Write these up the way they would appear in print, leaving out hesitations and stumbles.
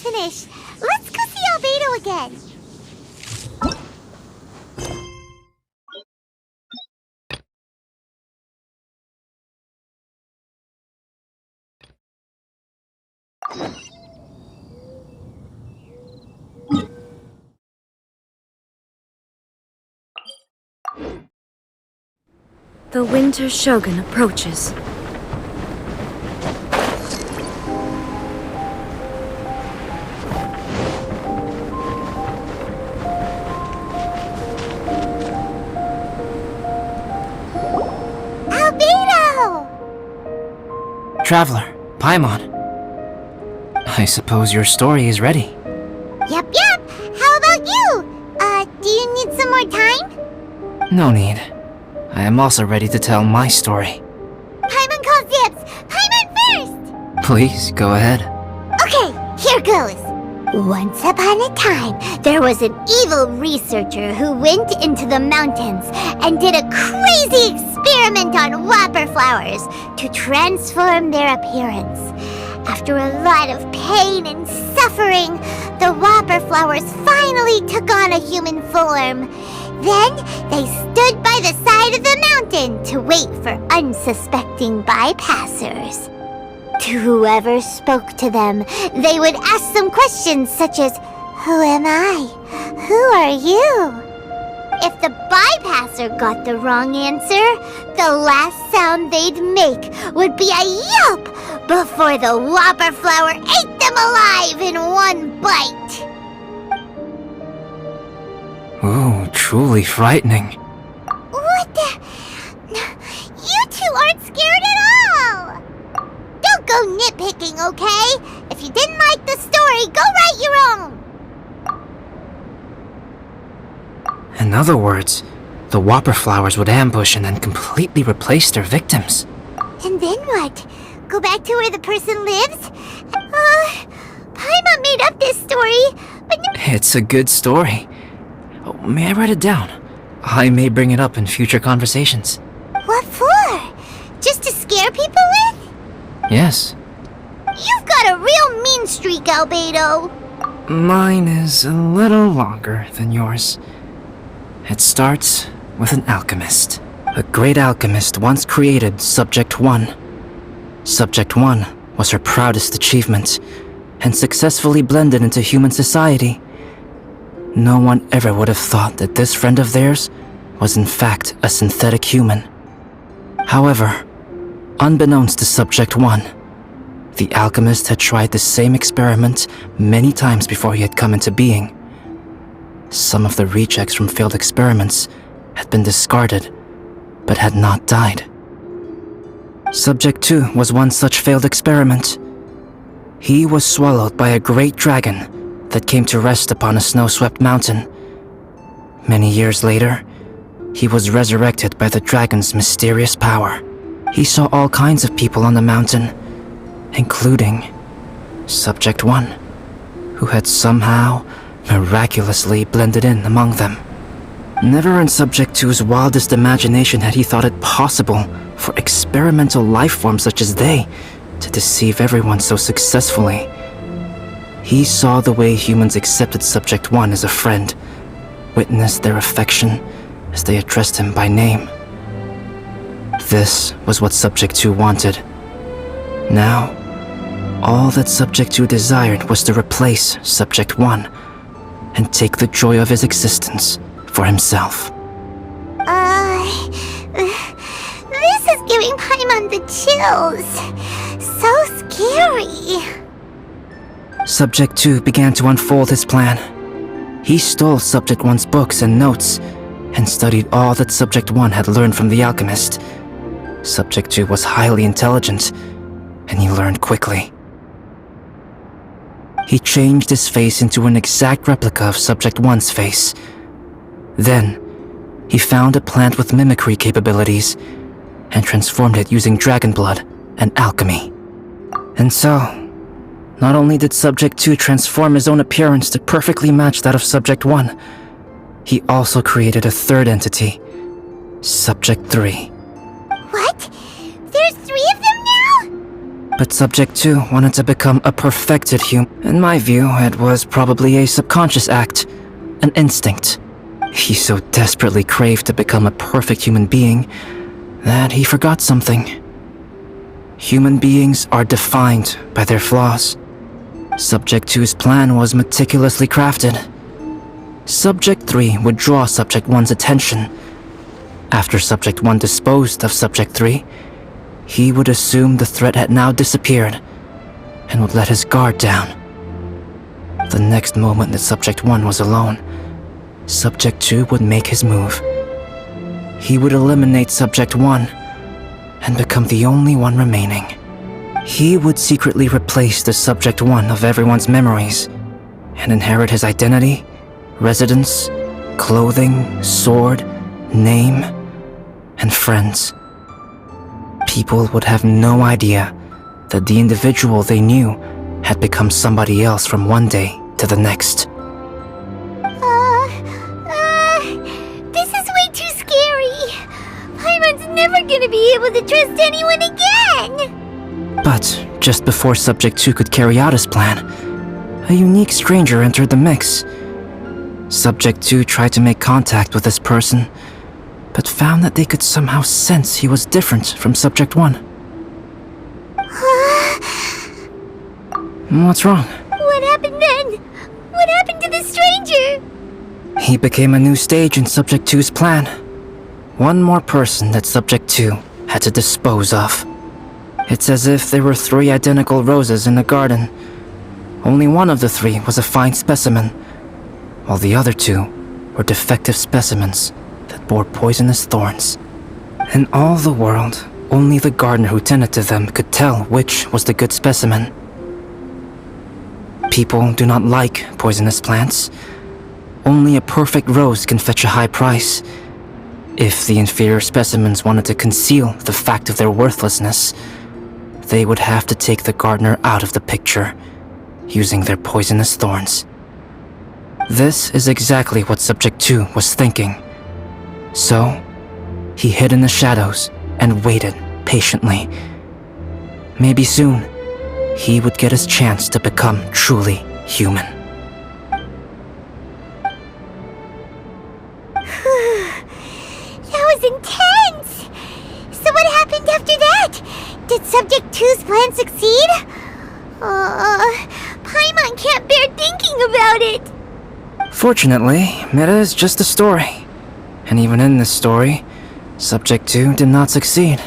finish. Let's go see Albedo again. The Winter Shogun approaches. Albedo! Traveler, Paimon. I suppose your story is ready. Yep. How about you? Do you need some more time? No need. I am also ready to tell my story. Paimon calls dibs! Paimon first! Please, go ahead. Okay, here goes. Once upon a time, there was an evil researcher who went into the mountains and did a crazy experiment on whopper flowers to transform their appearance. After a lot of pain and suffering, the whopper flowers finally took on a human form. Then, they stood by the side of the mountain to wait for unsuspecting bypassers. To whoever spoke to them, they would ask some questions such as, "Who am I? Who are you?" If the bypasser got the wrong answer, the last sound they'd make would be a yelp before the whopper flower ate them alive in one bite. Ooh, truly frightening. What the? You two aren't scared at all! Don't go nitpicking, okay? If you didn't like the story, go write your own! In other words, the whopper flowers would ambush and then completely replace their victims. And then what? Go back to where the person lives? Paimon made up this story, but no— It's a good story. Oh, may I write it down? I may bring it up in future conversations. What for? Just to scare people with? Yes. You've got a real mean streak, Albedo. Mine is a little longer than yours. It starts with an alchemist. A great alchemist once created Subject 1. Subject 1 was her proudest achievement, and successfully blended into human society. No one ever would have thought that this friend of theirs was in fact a synthetic human. However, unbeknownst to Subject 1, the alchemist had tried the same experiment many times before he had come into being. Some of the rejects from failed experiments had been discarded, but had not died. Subject 2 was one such failed experiment. He was swallowed by a great dragon that came to rest upon a snow-swept mountain. Many years later, he was resurrected by the dragon's mysterious power. He saw all kinds of people on the mountain, including Subject 1, who had somehow miraculously blended in among them. Never in Subject 2's wildest imagination had he thought it possible for experimental life forms such as they to deceive everyone so successfully. He saw the way humans accepted Subject 1 as a friend, witnessed their affection as they addressed him by name. This was what Subject 2 wanted. Now, all that Subject 2 desired was to replace Subject 1 and take the joy of his existence for himself. This is giving Paimon the chills. So scary. Subject 2 began to unfold his plan. He stole Subject 1's books and notes, and studied all that Subject 1 had learned from the alchemist. Subject 2 was highly intelligent, and he learned quickly. He changed his face into an exact replica of Subject 1's face. Then, he found a plant with mimicry capabilities, and transformed it using dragon blood and alchemy. And so, not only did Subject 2 transform his own appearance to perfectly match that of Subject 1, he also created a third entity, Subject 3. What? There's 3 of them now? But Subject 2 wanted to become a perfected human. In my view, it was probably a subconscious act, an instinct. He so desperately craved to become a perfect human being that he forgot something. Human beings are defined by their flaws. Subject 2's plan was meticulously crafted. Subject 3 would draw Subject 1's attention. After Subject 1 disposed of Subject 3, he would assume the threat had now disappeared and would let his guard down. The next moment that Subject 1 was alone, Subject 2 would make his move. He would eliminate Subject 1 and become the only one remaining. He would secretly replace the Subject 1 of everyone's memories and inherit his identity, residence, clothing, sword, name, and friends. People would have no idea that the individual they knew had become somebody else from one day to the next. This is way too scary. Paimon's never gonna be able to trust anyone again. But just before Subject 2 could carry out his plan, a unique stranger entered the mix. Subject 2 tried to make contact with this person, but found that they could somehow sense he was different from Subject 1. What's wrong? What happened then? What happened to the stranger? He became a new stage in Subject 2's plan. One more person that Subject 2 had to dispose of. It's as if there were 3 identical roses in a garden. Only one of the 3 was a fine specimen, while the other 2 were defective specimens that bore poisonous thorns. In all the world, only the gardener who tended to them could tell which was the good specimen. People do not like poisonous plants. Only a perfect rose can fetch a high price. If the inferior specimens wanted to conceal the fact of their worthlessness, they would have to take the gardener out of the picture, using their poisonous thorns. This is exactly what Subject 2 was thinking. So, he hid in the shadows and waited patiently. Maybe soon, he would get his chance to become truly human. That was intense! So what happened after that? Did Subject 2's plan succeed? Paimon can't bear thinking about it! Fortunately, it is just a story. And even in this story, Subject 2 did not succeed.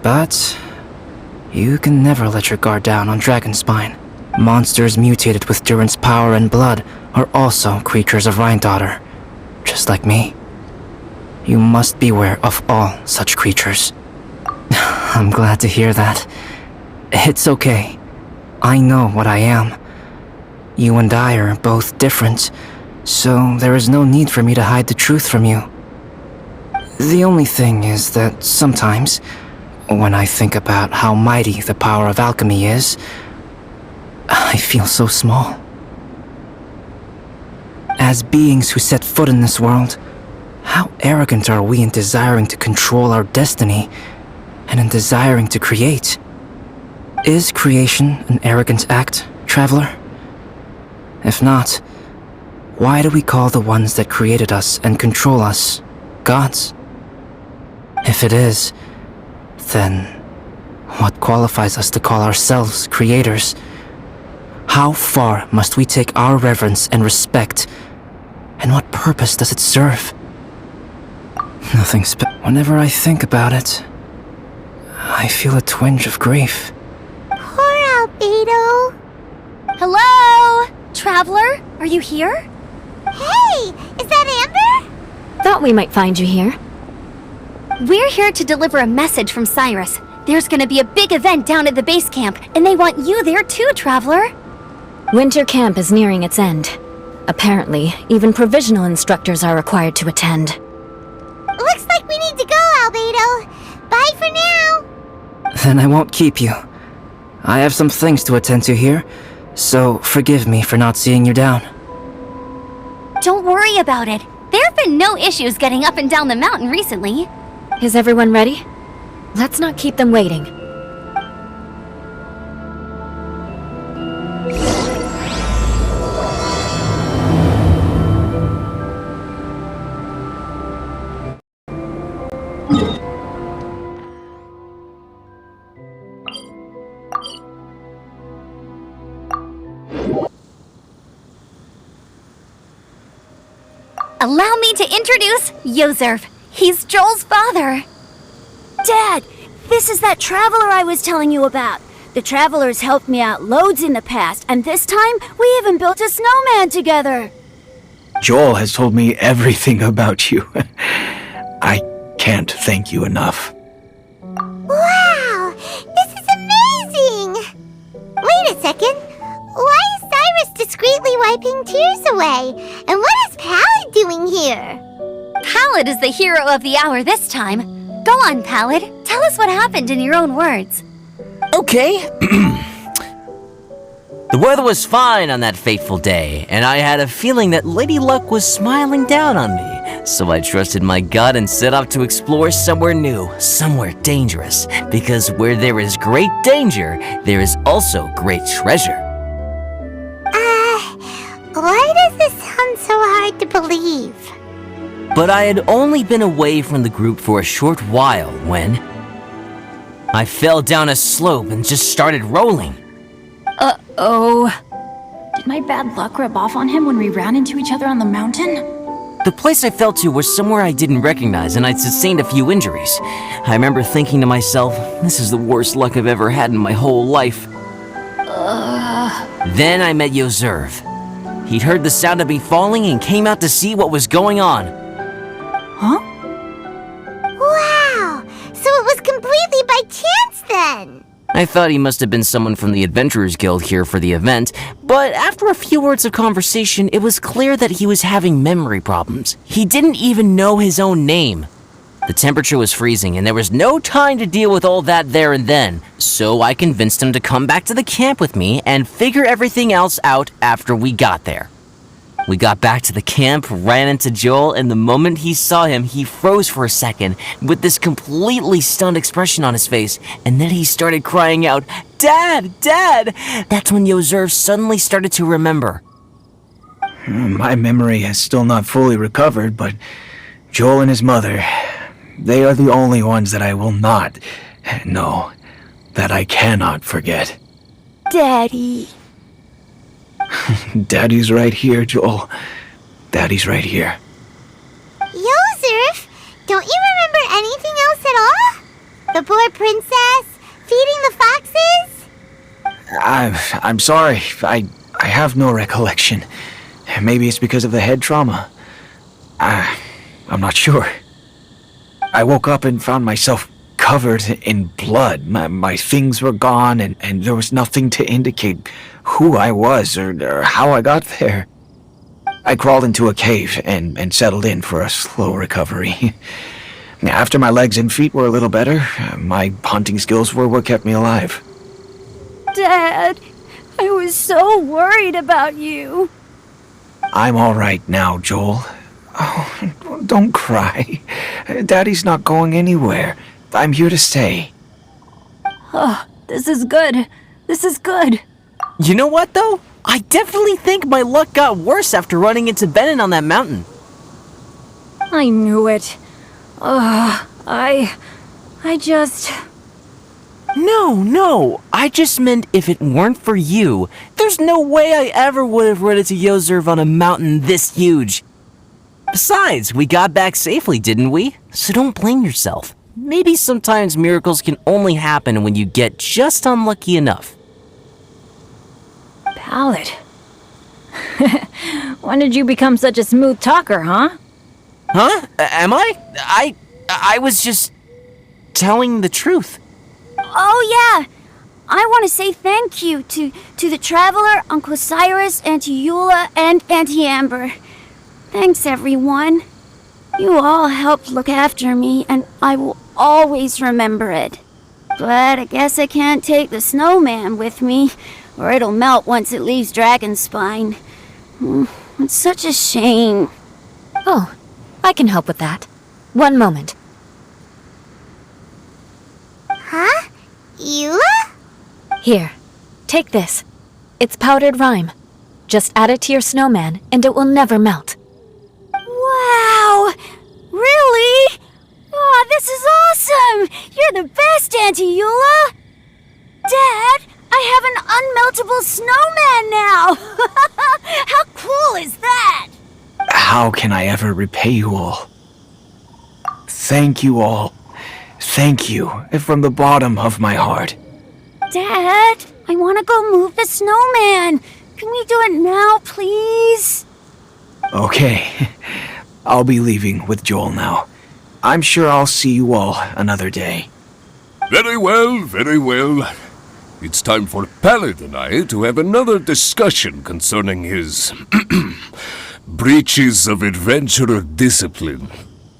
But you can never let your guard down on Dragonspine. Monsters mutated with Durin's power and blood are also creatures of Rhine-Daughter, just like me. You must beware of all such creatures. I'm glad to hear that. It's okay. I know what I am. You and I are both different, so there is no need for me to hide the truth from you. The only thing is that sometimes, when I think about how mighty the power of alchemy is, I feel so small. As beings who set foot in this world, how arrogant are we in desiring to control our destiny and in desiring to create? Is creation an arrogant act, traveler? If not, why do we call the ones that created us and control us gods? If it is, then what qualifies us to call ourselves creators? How far must we take our reverence and respect, and what purpose does it serve? Nothing Whenever I think about it, I feel a twinge of grief. Poor Albedo. Hello? Traveler, are you here? Hey, is that Amber? Thought we might find you here. We're here to deliver a message from Cyrus. There's gonna be a big event down at the base camp, and they want you there too, Traveler. Winter camp is nearing its end. Apparently, even provisional instructors are required to attend. Looks like we need to go, Albedo. Bye for now. Then I won't keep you. I have some things to attend to here, so forgive me for not seeing you down. Don't worry about it. There have been no issues getting up and down the mountain recently. Is everyone ready? Let's not keep them waiting. Allow me to introduce Yozerv. He's Joel's father. Dad, this is that traveler I was telling you about. The traveler's helped me out loads in the past, and this time we even built a snowman together. Joel has told me everything about you. I can't thank you enough. Wow! This is amazing! Wait a second. Why is Cyrus discreetly wiping tears away? And what is Pallid doing here? Pallid is the hero of the hour this time. Go on, Pallid. Tell us what happened in your own words. Okay. The weather was fine on that fateful day, and I had a feeling that Lady Luck was smiling down on me. So I trusted my gut and set off to explore somewhere new, somewhere dangerous. Because where there is great danger, there is also great treasure. Why does this sound so hard to believe? But I had only been away from the group for a short while when I fell down a slope and just started rolling. Uh-oh. Did my bad luck rub off on him when we ran into each other on the mountain? The place I fell to was somewhere I didn't recognize, and I'd sustained a few injuries. I remember thinking to myself, this is the worst luck I've ever had in my whole life. Then I met Yozerv. He'd heard the sound of me falling and came out to see what was going on. Huh? Wow! So it was completely by chance then! I thought he must have been someone from the Adventurers Guild here for the event, but after a few words of conversation, it was clear that he was having memory problems. He didn't even know his own name. The temperature was freezing, and there was no time to deal with all that there and then, so I convinced him to come back to the camp with me and figure everything else out after we got there. We got back to the camp, ran into Joel, and the moment he saw him, he froze for a second with this completely stunned expression on his face, and then he started crying out, "Dad! Dad!" That's when Yozerv suddenly started to remember. My memory has still not fully recovered, but Joel and his mother, they are the only ones that I will not, no, that I cannot forget. Daddy. Daddy's right here, Joel. Daddy's right here. Yozerf, don't you remember anything else at all? The poor princess, feeding the foxes? I'm sorry. I have no recollection. Maybe it's because of the head trauma. I'm not sure. I woke up and found myself covered in blood. My things were gone, and there was nothing to indicate who I was or how I got there. I crawled into a cave and settled in for a slow recovery. After my legs and feet were a little better, my hunting skills were what kept me alive. Dad, I was so worried about you. I'm all right now, Joel. Oh, don't cry. Daddy's not going anywhere. I'm here to stay. Oh, this is good. This is good. You know what, though? I definitely think my luck got worse after running into Benin on that mountain. I knew it. I just... No. I just meant if it weren't for you, there's no way I ever would have run into Yozerv on a mountain this huge. Besides, we got back safely, didn't we? So don't blame yourself. Maybe sometimes miracles can only happen when you get just unlucky enough. Pallid. When did you become such a smooth talker, huh? Huh? Am I? I was just telling the truth. Oh, yeah. I want to say thank you to the Traveler, Uncle Cyrus, Auntie Eula, and Auntie Amber. Thanks, everyone. You all helped look after me, and I will always remember it. But I guess I can't take the snowman with me, or it'll melt once it leaves Dragonspine. It's such a shame. Oh, I can help with that. One moment. Huh? Eula? Here, take this. It's powdered rime. Just add it to your snowman, and it will never melt. Wow! Really? Oh, this is awesome! You're the best, Auntie Eula! Dad, I have an unmeltable snowman now! How cool is that? how can I ever repay you all? Thank you all. Thank you from the bottom of my heart. Dad, I want to go move the snowman. Can we do it now, please? Okay, I'll be leaving with Joel now. I'm sure I'll see you all another day. Very well, very well. It's time for Pallet and I to have another discussion concerning his breaches of adventurer discipline.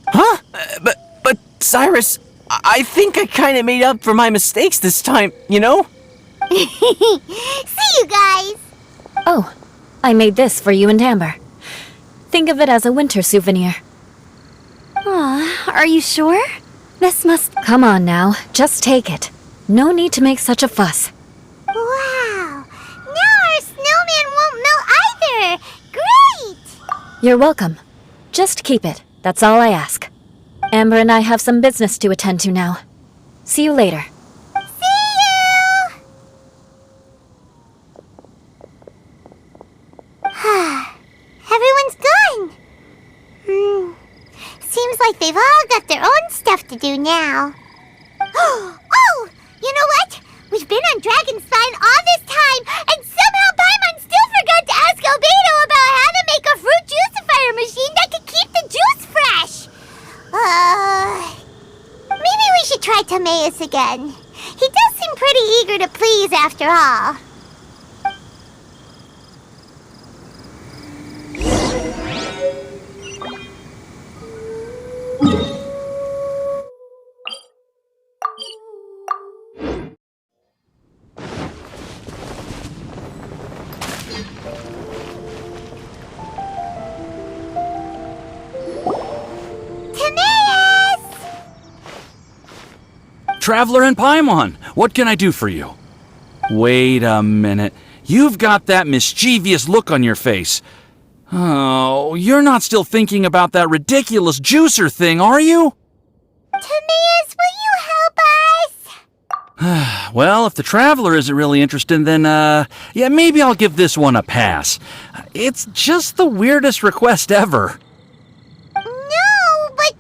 Huh? But Cyrus, I think I kind of made up for my mistakes this time, you know? See you guys! Oh, I made this for you and Amber. Think of it as a winter souvenir. Aw, are you sure? This must... Come on now, just take it. No need to make such a fuss. Wow! Now our snowman won't melt either! Great! You're welcome. Just keep it, that's all I ask. Amber and I have some business to attend to now. See you later. See you! Everyone's gone. Seems like they've all got their own stuff to do now. Oh! You know what? We've been on Dragon Spine all this time, and somehow Paimon still forgot to ask Albedo about how to make a fruit juicifier machine that could keep the juice fresh. Maybe we should try Timaeus again. He does seem pretty eager to please after all. Traveler and Paimon, what can I do for you? Wait a minute. You've got that mischievous look on your face. Oh, you're not still thinking about that ridiculous juicer thing, are you? Timaeus, will you help us? Well, if the Traveler isn't really interested, then, yeah, maybe I'll give this one a pass. It's just the weirdest request ever. No, but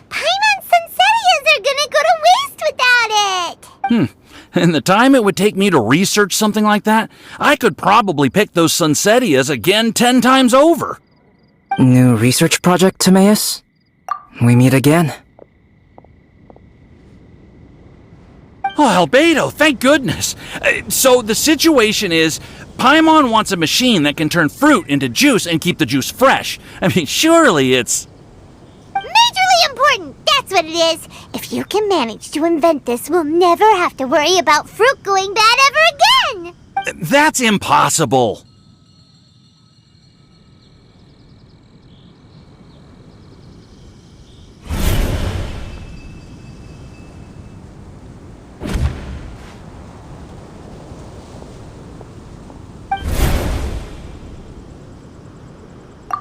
Paimon's Sunsettias are gonna go to waste without it! And the time it would take me to research something like that, I could probably pick those Sunsettias again 10 times over. New research project, Timaeus? We meet again. Oh, Albedo, thank goodness. So the situation is, Paimon wants a machine that can turn fruit into juice and keep the juice fresh. I mean, surely it's... Majorly important, that's what it is. If you can manage to invent this, we'll never have to worry about fruit going bad ever again! That's impossible.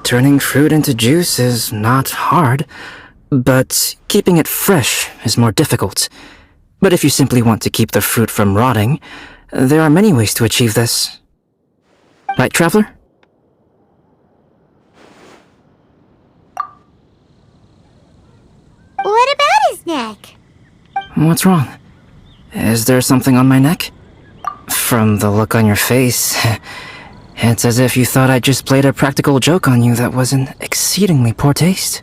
Turning fruit into juice is not hard, but keeping it fresh is more difficult. But if you simply want to keep the fruit from rotting, there are many ways to achieve this. Right, Traveler? What about his neck? What's wrong? Is there something on my neck? From the look on your face, it's as if you thought I just played a practical joke on you that was in exceedingly poor taste.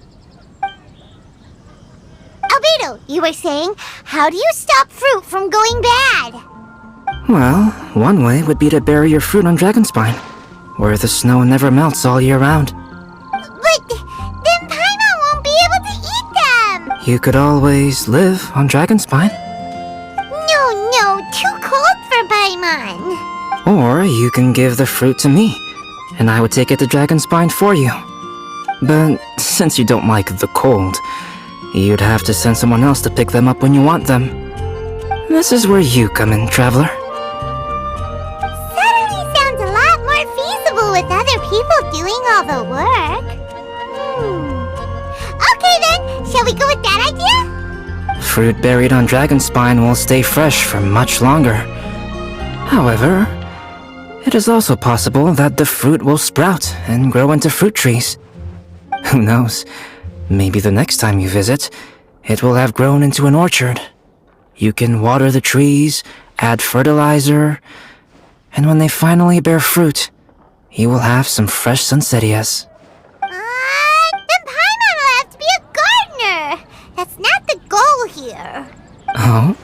Albedo, you were saying, how do you stop fruit from going bad? Well, one way would be to bury your fruit on Dragonspine, where the snow never melts all year round. But then Paimon won't be able to eat them! You could always live on Dragonspine. No, too cold for Paimon. Or you can give the fruit to me, and I would take it to Dragonspine for you. But since you don't like the cold, you'd have to send someone else to pick them up when you want them. This is where you come in, Traveler. Suddenly sounds a lot more feasible with other people doing all the work. Okay then, shall we go with that idea? Fruit buried on Dragonspine will stay fresh for much longer. However, it is also possible that the fruit will sprout and grow into fruit trees. Who knows? Maybe the next time you visit, it will have grown into an orchard. You can water the trees, add fertilizer, and when they finally bear fruit, you will have some fresh Sunsettias. Then Paimon will have to be a gardener. That's not the goal here. Oh?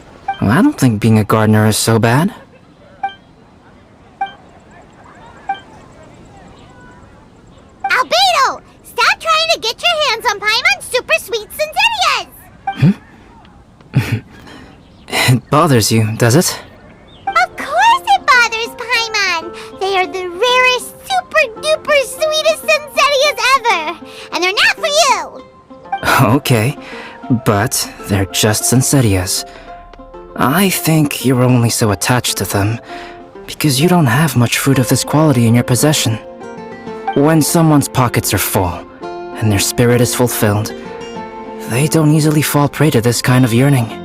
Well, I don't think being a gardener is so bad. Albedo! Stop trying to get your hands on Paimon's super sweet Sunsettias! It bothers you, does it? Of course it bothers Paimon! They are the rarest, super duper sweetest Sunsettias ever! And they're not for you! Okay, but they're just Sunsettias. I think you're only so attached to them because you don't have much fruit of this quality in your possession. When someone's pockets are full and their spirit is fulfilled, they don't easily fall prey to this kind of yearning.